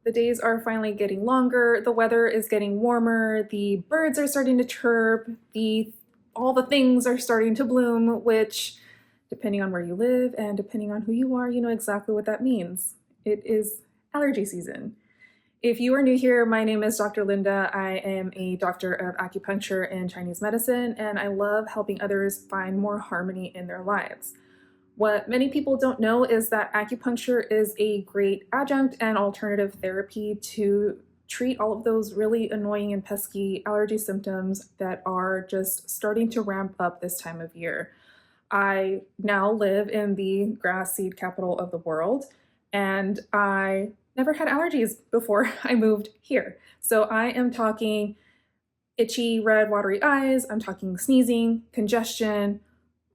The days are finally getting longer, the weather is getting warmer, the birds are starting to chirp, all the things are starting to bloom, which, depending on where you live and depending on who you are, you know exactly what that means. It is allergy season. If you are new here, my name is Dr. Linda. I am a doctor of acupuncture and Chinese medicine, and I love helping others find more harmony in their lives. What many people don't know is that acupuncture is a great adjunct and alternative therapy to treat all of those really annoying and pesky allergy symptoms that are just starting to ramp up this time of year. I now live in the grass seed capital of the world, and I never had allergies before I moved here. So I am talking itchy, red, watery eyes, I'm talking sneezing, congestion,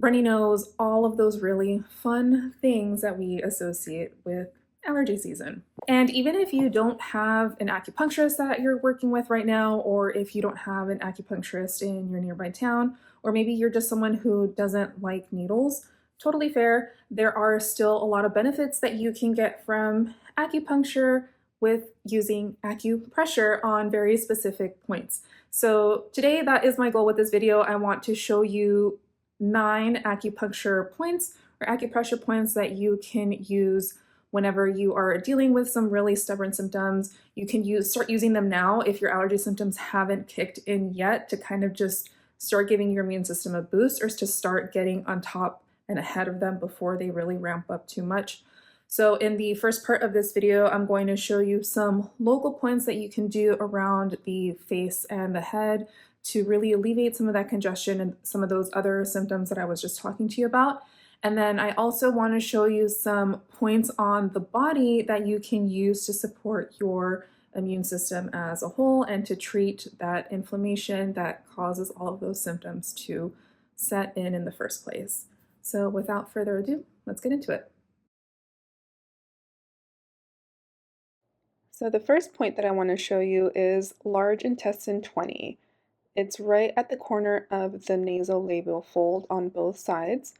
runny nose, all of those really fun things that we associate with allergy season. And even if you don't have an acupuncturist that you're working with right now, or if you don't have an acupuncturist in your nearby town, or maybe you're just someone who doesn't like needles, totally fair. There are still a lot of benefits that you can get from acupuncture with using acupressure on very specific points. So today, that is my goal with this video. I want to show you 9 acupuncture points or acupressure points that you can use whenever you are dealing with some really stubborn symptoms. You can start using them now if your allergy symptoms haven't kicked in yet, to kind of just start giving your immune system a boost, or to start getting on top and ahead of them before they really ramp up too much. So in the first part of this video, I'm going to show you some local points that you can do around the face and the head to really alleviate some of that congestion and some of those other symptoms that I was just talking to you about. And then I also want to show you some points on the body that you can use to support your immune system as a whole and to treat that inflammation that causes all of those symptoms to set in the first place. So without further ado, let's get into it. So the first point that I want to show you is large intestine 20. It's right at the corner of the nasolabial fold on both sides.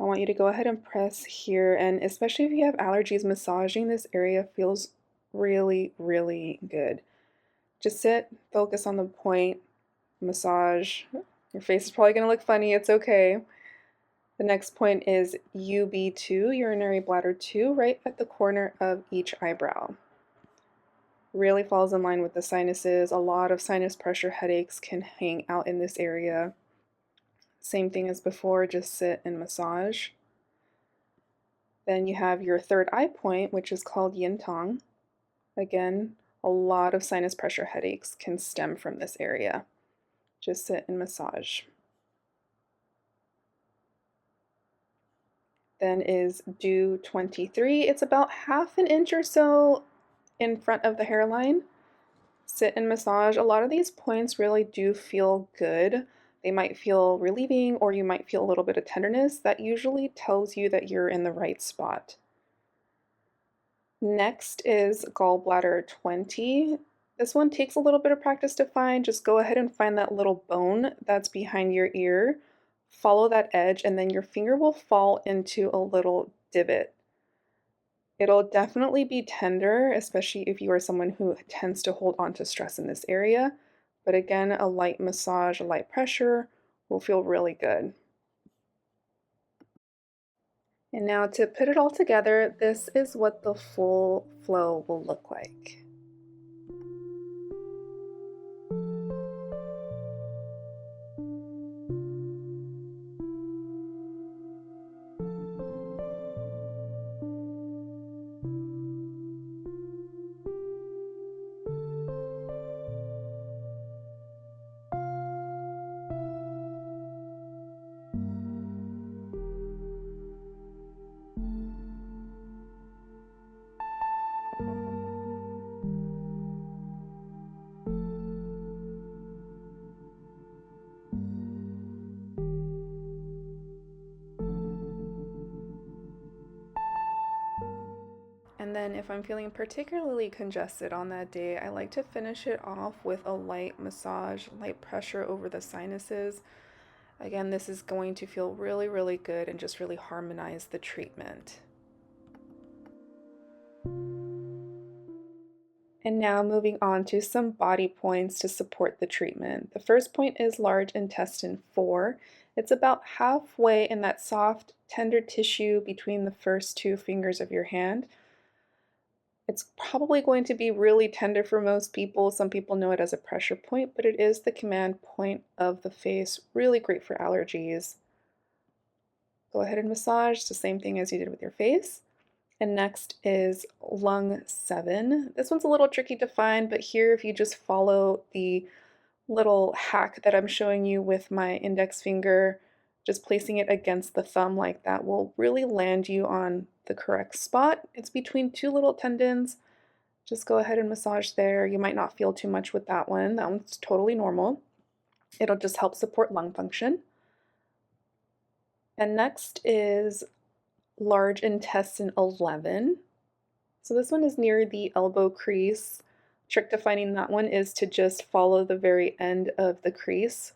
I want you to go ahead and press here, and especially if you have allergies, massaging this area feels really, really good. Just sit, focus on the point, massage. Your face is probably going to look funny, it's okay. The next point is UB2, urinary bladder 2, right at the corner of each eyebrow. Really falls in line with the sinuses. A lot of sinus pressure headaches can hang out in this area. Same thing as before, just sit and massage. Then you have your third eye point, which is called yin tong. Again, a lot of sinus pressure headaches can stem from this area. Just sit and massage. Then is do 23. It's about half an inch or so in front of the hairline. Sit and massage. A lot of these points really do feel good. They might feel relieving, or you might feel a little bit of tenderness. That usually tells you that you're in the right spot. Next is gallbladder 20. This one takes a little bit of practice to find. Just go ahead and find that little bone that's behind your ear. Follow that edge, and then your finger will fall into a little divot. It'll definitely be tender, especially if you are someone who tends to hold on to stress in this area. But again, a light massage, a light pressure will feel really good. And now to put it all together, this is what the full flow will look like. And then if I'm feeling particularly congested on that day, I like to finish it off with a light massage, light pressure over the sinuses. Again, this is going to feel really, really good and just really harmonize the treatment. And now moving on to some body points to support the treatment. The first point is large intestine 4. It's about halfway in that soft, tender tissue between the first two fingers of your hand. It's probably going to be really tender for most people. Some people know it as a pressure point, but it is the command point of the face. Really great for allergies. Go ahead and massage, the same thing as you did with your face. And next is lung 7. This one's a little tricky to find, but here if you just follow the little hack that I'm showing you with my index finger, just placing it against the thumb like that will really land you on the correct spot. It's between two little tendons. Just go ahead and massage there. You might not feel too much with that one. That one's totally normal. It'll just help support lung function. And next is large intestine 11. So this one is near the elbow crease. Trick to finding that one is to just follow the very end of the crease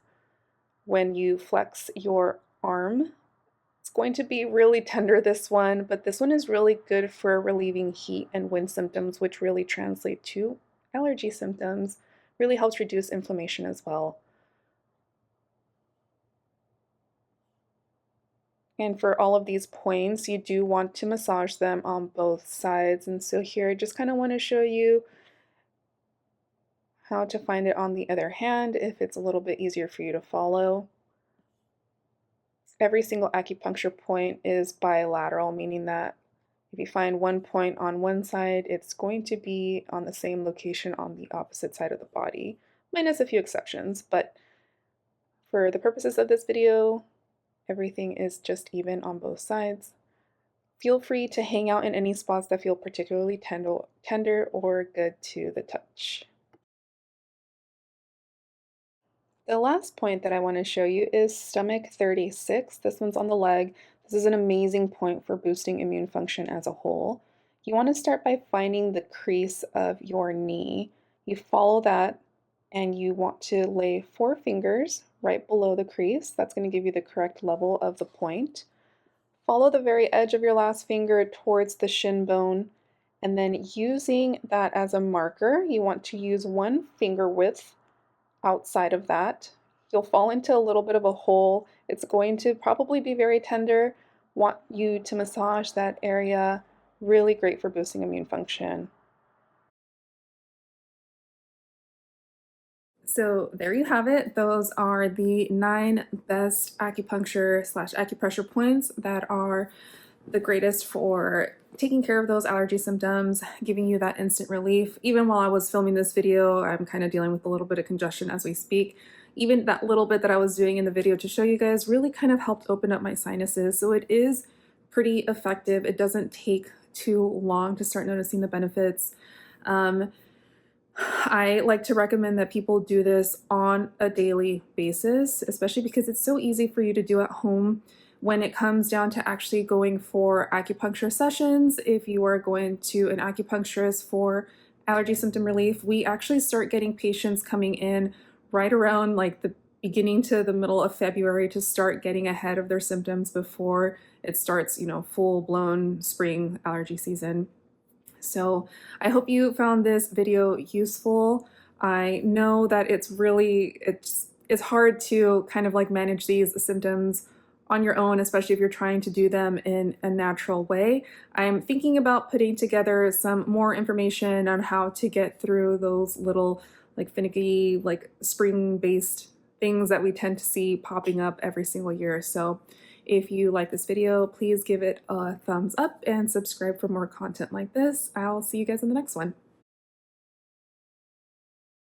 when you flex your arm. It's going to be really tender, this one, but this one is really good for relieving heat and wind symptoms, which really translate to allergy symptoms. Really helps reduce inflammation as well. And for all of these points, you do want to massage them on both sides. And so here I just kind of want to show you how to find it on the other hand if it's a little bit easier for you to follow. Every single acupuncture point is bilateral, meaning that if you find one point on one side, it's going to be on the same location on the opposite side of the body, minus a few exceptions. But for the purposes of this video, everything is just even on both sides. Feel free to hang out in any spots that feel particularly tender or good to the touch. The last point that I want to show you is stomach 36. This one's on the leg. This is an amazing point for boosting immune function as a whole. You want to start by finding the crease of your knee. You follow that and you want to lay 4 fingers right below the crease. That's going to give you the correct level of the point. Follow the very edge of your last finger towards the shin bone, and then using that as a marker, you want to use 1 finger width outside of that. You'll fall into a little bit of a hole. It's going to probably be very tender. Want you to massage that area. Really great for boosting immune function. So there you have it. Those are the 9 best acupuncture/acupressure points that are the greatest for taking care of those allergy symptoms, giving you that instant relief. Even while I was filming this video, I'm kind of dealing with a little bit of congestion as we speak. Even that little bit that I was doing in the video to show you guys really kind of helped open up my sinuses. So it is pretty effective. It doesn't take too long to start noticing the benefits. I like to recommend that people do this on a daily basis, especially because it's so easy for you to do at home. When it comes down to actually going for acupuncture sessions, if you are going to an acupuncturist for allergy symptom relief, we actually start getting patients coming in right around like the beginning to the middle of February to start getting ahead of their symptoms before it starts, full-blown spring allergy season. So I hope you found this video useful. I know that it's hard to kind of like manage these symptoms on your own, especially if you're trying to do them in a natural way. I'm thinking about putting together some more information on how to get through those little like finicky, like spring-based things that we tend to see popping up every single year. So if you like this video, please give it a thumbs up and subscribe for more content like this. I'll see you guys in the next one.